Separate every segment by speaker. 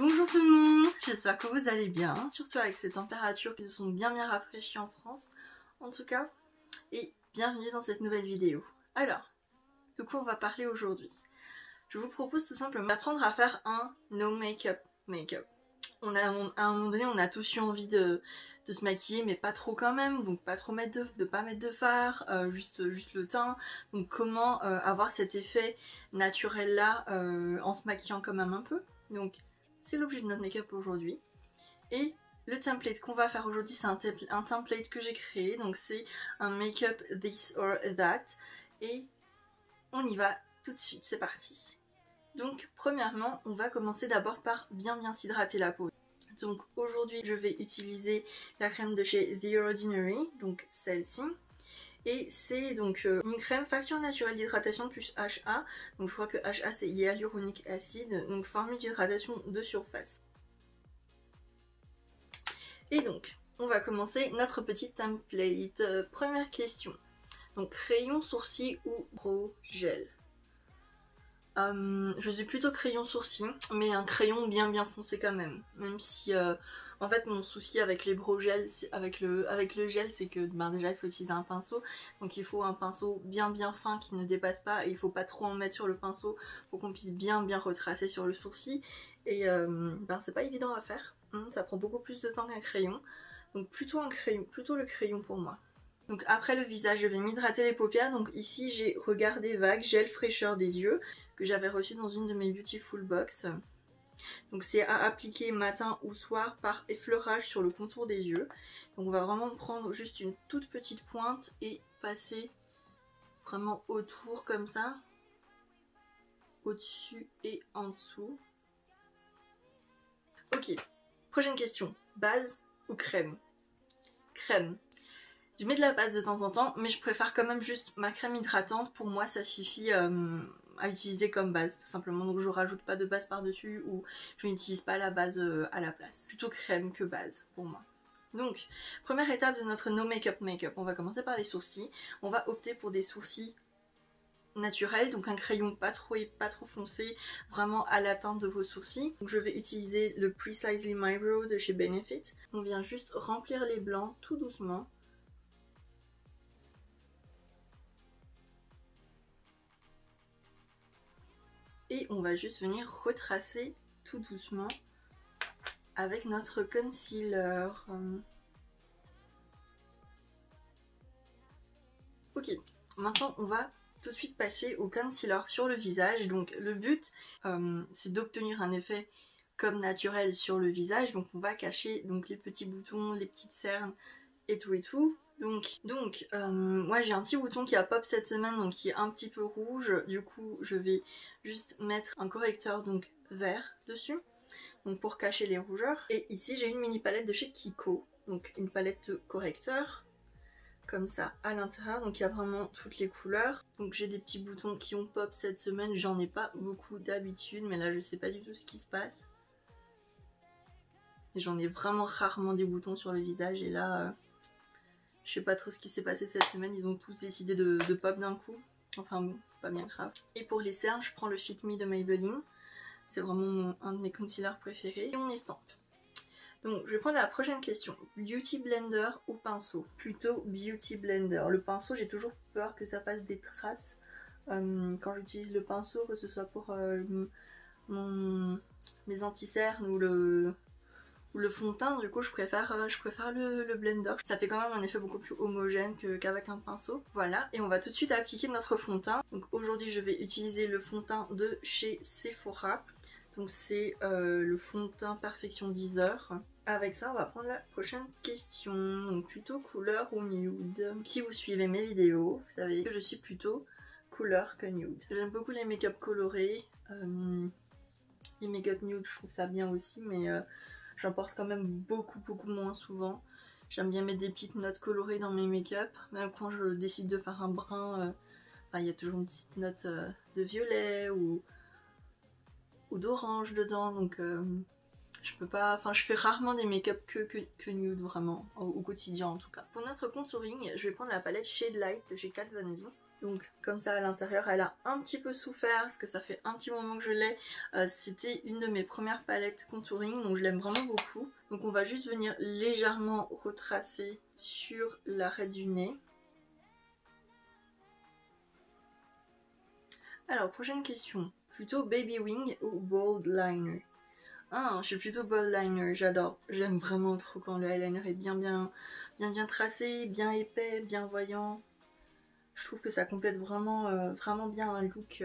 Speaker 1: Bonjour tout le monde, j'espère que vous allez bien, surtout avec ces températures qui se sont bien rafraîchies en France, en tout cas, et bienvenue dans cette nouvelle vidéo. Alors, de quoi on va parler aujourd'hui? Je vous propose tout simplement d'apprendre à faire un no make-up make-up. À un moment donné, on a tous eu envie de se maquiller, mais pas trop quand même, donc pas trop mettre pas mettre de fard, juste le teint. Donc comment avoir cet effet naturel là en se maquillant quand même un peu. Donc c'est l'objet de notre make-up aujourd'hui. Et le template qu'on va faire aujourd'hui, c'est un template que j'ai créé, donc c'est un make-up this or that. Et on y va tout de suite, c'est parti. Donc premièrement, on va commencer d'abord par bien s'hydrater la peau. Donc aujourd'hui, je vais utiliser la crème de chez The Ordinary, donc celle-ci. Et c'est donc une crème facture naturelle d'hydratation plus HA. Donc je crois que HA c'est hyaluronic acid, donc formule d'hydratation de surface. Et donc, on va commencer notre petit template. Première question. Donc crayon, sourcil ou brow gel? Je suis plutôt crayon sourcil, mais un crayon bien foncé quand même. Même si, en fait, mon souci avec les brow gel, avec le gel, c'est que déjà il faut utiliser un pinceau. Donc il faut un pinceau bien fin qui ne dépasse pas, et il faut pas trop en mettre sur le pinceau pour qu'on puisse bien retracer sur le sourcil. Et c'est pas évident à faire, ça prend beaucoup plus de temps qu'un crayon. Donc plutôt le crayon pour moi. Donc après le visage, je vais m'hydrater les paupières. Donc ici j'ai Regardez Vague Gel Fraîcheur des yeux, que j'avais reçu dans une de mes Beautiful Box. Donc c'est à appliquer matin ou soir par effleurage sur le contour des yeux. Donc on va vraiment prendre juste une toute petite pointe et passer vraiment autour comme ça, au-dessus et en dessous. Ok, prochaine question, base ou crème? Crème. Je mets de la base de temps en temps, mais je préfère quand même juste ma crème hydratante. Pour moi ça suffit à utiliser comme base tout simplement, donc je rajoute pas de base par dessus ou je n'utilise pas la base à la place. Plutôt crème que base pour moi. Donc première étape de notre no make-up make-up, on va commencer par les sourcils. On va opter pour des sourcils naturels, donc un crayon pas trop foncé, vraiment à la teinte de vos sourcils. Donc je vais utiliser le Precisely My Brow de chez Benefit. On vient juste remplir les blancs tout doucement. Et on va juste venir retracer tout doucement avec notre concealer. Ok, maintenant on va tout de suite passer au concealer sur le visage. Donc le but c'est d'obtenir un effet comme naturel sur le visage. Donc on va cacher donc les petits boutons, les petites cernes et tout. Donc moi j'ai un petit bouton qui a pop cette semaine, donc qui est un petit peu rouge. Du coup je vais juste mettre un correcteur donc vert dessus, donc pour cacher les rougeurs. Et ici j'ai une mini palette de chez Kiko, donc une palette de correcteur comme ça à l'intérieur, donc il y a vraiment toutes les couleurs. Donc j'ai des petits boutons qui ont pop cette semaine, j'en ai pas beaucoup d'habitude, mais là je sais pas du tout ce qui se passe. Et j'en ai vraiment rarement des boutons sur le visage, et là je sais pas trop ce qui s'est passé cette semaine, ils ont tous décidé de pop d'un coup. Enfin bon, c'est pas bien grave. Et pour les cernes, je prends le Fit Me de Maybelline. C'est vraiment un de mes concealers préférés. Et on estampe. Donc je vais prendre la prochaine question. Beauty Blender ou pinceau? Plutôt Beauty Blender. Le pinceau, j'ai toujours peur que ça fasse des traces quand j'utilise le pinceau, que ce soit pour mes anti-cernes ou le fond de teint. Du coup je préfère le blender. Ça fait quand même un effet beaucoup plus homogène qu'avec un pinceau. Voilà, et on va tout de suite appliquer notre fond de teint. Donc aujourd'hui je vais utiliser le fond de teint de chez Sephora. Donc c'est le fond de teint Perfection 10 heures. Avec ça on va prendre la prochaine question. Donc plutôt couleur ou nude? Si vous suivez mes vidéos, vous savez que je suis plutôt couleur que nude. J'aime beaucoup les make-up colorés. Les make-up nude je trouve ça bien aussi, mais j'en porte quand même beaucoup moins souvent. J'aime bien mettre des petites notes colorées dans mes make-up. Même quand je décide de faire un brun, il y a toujours une petite note de violet ou d'orange dedans. Donc je peux pas, je fais rarement des make-up que nude vraiment, au quotidien en tout cas. Pour notre contouring, je vais prendre la palette Shade Light de chez Kat Von D. Donc comme ça à l'intérieur, elle a un petit peu souffert parce que ça fait un petit moment que je l'ai. C'était une de mes premières palettes contouring, donc je l'aime vraiment beaucoup. Donc on va juste venir légèrement retracer sur l'arête du nez. Alors prochaine question, plutôt baby wing ou bold liner? Ah, je suis plutôt bold liner, j'adore. J'aime vraiment trop quand le eyeliner est bien tracé, bien épais, bien voyant. Je trouve que ça complète vraiment, vraiment bien un look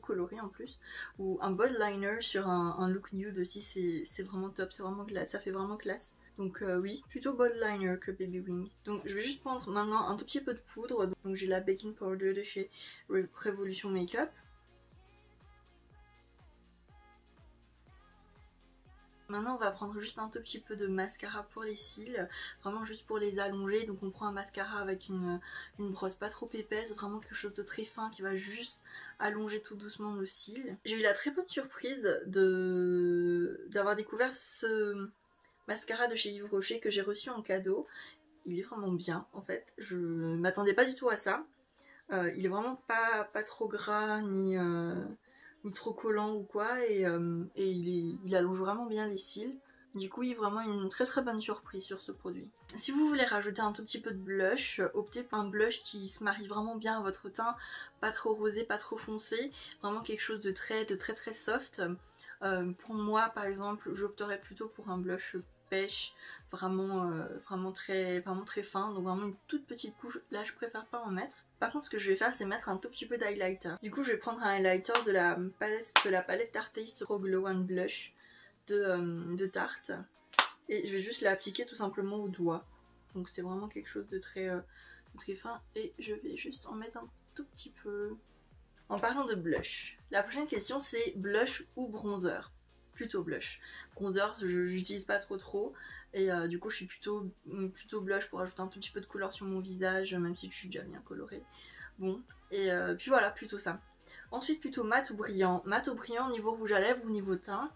Speaker 1: coloré en plus. Ou un bold liner sur un look nude aussi, c'est vraiment top, c'est vraiment classe, ça fait vraiment classe. Donc oui, plutôt bold liner que baby wing. Donc je vais juste prendre maintenant un tout petit peu de poudre. Donc j'ai la baking powder de chez Revolution Makeup. Maintenant on va prendre juste un tout petit peu de mascara pour les cils, vraiment juste pour les allonger. Donc on prend un mascara avec une brosse pas trop épaisse, vraiment quelque chose de très fin qui va juste allonger tout doucement nos cils. J'ai eu la très bonne surprise d'avoir découvert ce mascara de chez Yves Rocher que j'ai reçu en cadeau. Il est vraiment bien en fait, je m'attendais pas du tout à ça. Il est vraiment pas trop gras ni trop collant ou quoi, et il allonge vraiment bien les cils. Du coup, il y a vraiment une très bonne surprise sur ce produit. Si vous voulez rajouter un tout petit peu de blush, optez pour un blush qui se marie vraiment bien à votre teint, pas trop rosé, pas trop foncé, vraiment quelque chose de très soft. Pour moi, par exemple, j'opterais plutôt pour un blush pêche, vraiment très fin, donc vraiment une toute petite couche. Là, je préfère pas en mettre. Par contre, ce que je vais faire, c'est mettre un tout petit peu d'highlighter. Du coup, je vais prendre un highlighter de la palette Tarte Pro Glow and Blush de Tarte, et je vais juste l'appliquer tout simplement au doigt. Donc c'est vraiment quelque chose de très fin, et je vais juste en mettre un tout petit peu. En parlant de blush, la prochaine question c'est blush ou bronzer? Plutôt blush. Bronzer, j'utilise pas trop, et du coup je suis plutôt blush pour ajouter un tout petit peu de couleur sur mon visage, même si je suis déjà bien colorée. Bon, et puis voilà, plutôt ça. Ensuite, plutôt mat ou brillant. Mat ou brillant niveau rouge à lèvres ou niveau teint,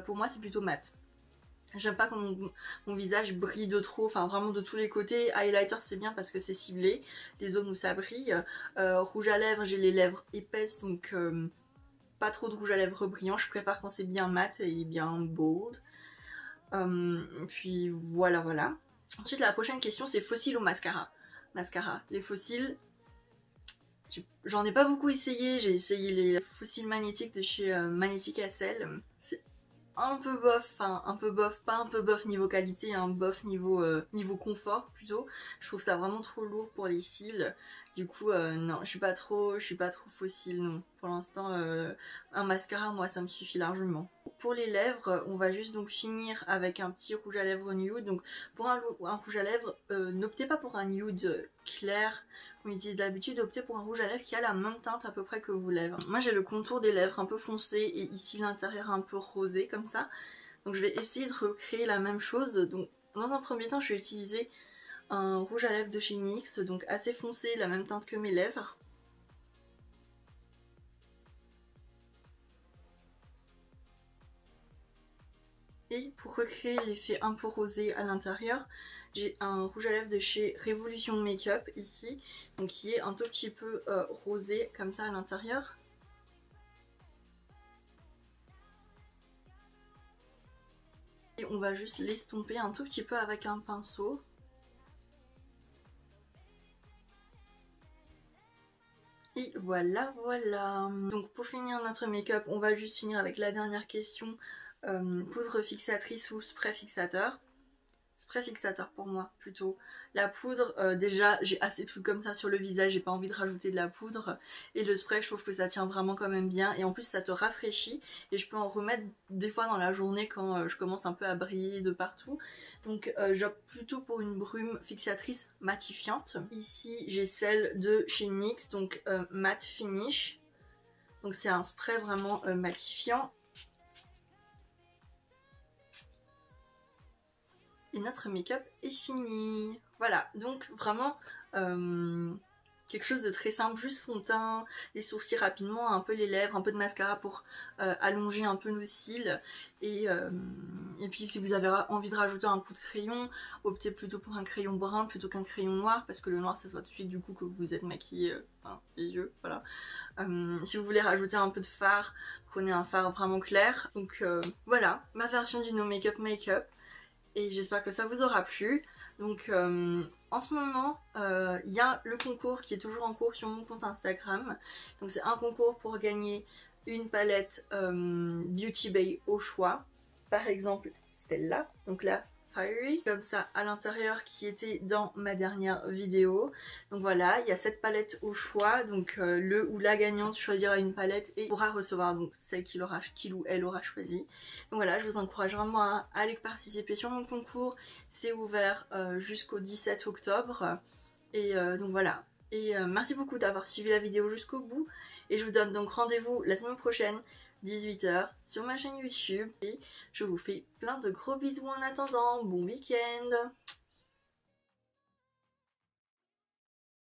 Speaker 1: pour moi c'est plutôt mat. J'aime pas quand mon visage brille de trop, enfin vraiment de tous les côtés. Highlighter c'est bien parce que c'est ciblé, les zones où ça brille. Rouge à lèvres, j'ai les lèvres épaisses, donc pas trop de rouge à lèvres brillant. Je préfère quand c'est bien mat et bien bold. Puis voilà. Ensuite la prochaine question c'est fossile ou mascara? Mascara. Les fossiles, j'en ai pas beaucoup essayé. J'ai essayé les fossiles magnétiques de chez Magnetic SL. C'est un peu bof, pas un peu bof niveau qualité, un bof niveau confort plutôt. Je trouve ça vraiment trop lourd pour les cils. Du coup non, je suis pas trop fossile, non. Pour l'instant un mascara, moi ça me suffit largement. Pour les lèvres, on va juste donc finir avec un petit rouge à lèvres nude. Donc pour un rouge à lèvres, n'optez pas pour un nude clair qu'on utilise d'habitude, optez pour un rouge à lèvres qui a la même teinte à peu près que vos lèvres. Moi j'ai le contour des lèvres un peu foncé et ici l'intérieur un peu rosé comme ça. Donc je vais essayer de recréer la même chose. Donc dans un premier temps je vais utiliser un rouge à lèvres de chez NYX, donc assez foncé, la même teinte que mes lèvres. Et pour recréer l'effet un peu rosé à l'intérieur, j'ai un rouge à lèvres de chez Revolution Makeup ici, donc qui est un tout petit peu rosé comme ça à l'intérieur. Et on va juste l'estomper un tout petit peu avec un pinceau. Et voilà. Donc pour finir notre make-up, on va juste finir avec la dernière question. Poudre fixatrice ou spray fixateur? Spray fixateur pour moi plutôt. La poudre, déjà j'ai assez de trucs comme ça sur le visage, j'ai pas envie de rajouter de la poudre. Et le spray, je trouve que ça tient vraiment quand même bien. Et en plus ça te rafraîchit. Et je peux en remettre des fois dans la journée quand je commence un peu à briller de partout. Donc j'opte plutôt pour une brume fixatrice matifiante. Ici j'ai celle de chez NYX, donc Matte Finish. Donc c'est un spray vraiment matifiant. Et notre make-up est fini. Voilà, donc vraiment quelque chose de très simple, juste fond de teint, les sourcils rapidement, un peu les lèvres, un peu de mascara pour allonger un peu nos cils. Et puis si vous avez envie de rajouter un coup de crayon, optez plutôt pour un crayon brun plutôt qu'un crayon noir, parce que le noir ça se voit tout de suite du coup que vous êtes maquillé, les yeux, voilà. Si vous voulez rajouter un peu de fard, prenez un fard vraiment clair. Donc voilà, ma version du No Makeup Makeup. Et j'espère que ça vous aura plu. Donc en ce moment, il y a le concours qui est toujours en cours sur mon compte Instagram. Donc c'est un concours pour gagner une palette Beauty Bay au choix. Par exemple celle-là, donc la Fiery, comme ça à l'intérieur qui était dans ma dernière vidéo. Donc voilà, il y a cette palette au choix, donc le ou la gagnante choisira une palette et pourra recevoir donc celle qu'il ou elle aura choisi. Donc voilà, je vous encourage vraiment à aller participer sur mon concours, c'est ouvert jusqu'au 17 octobre. Et donc voilà, et merci beaucoup d'avoir suivi la vidéo jusqu'au bout, et je vous donne donc rendez-vous la semaine prochaine 18 h sur ma chaîne YouTube, et je vous fais plein de gros bisous en attendant. Bon week-end!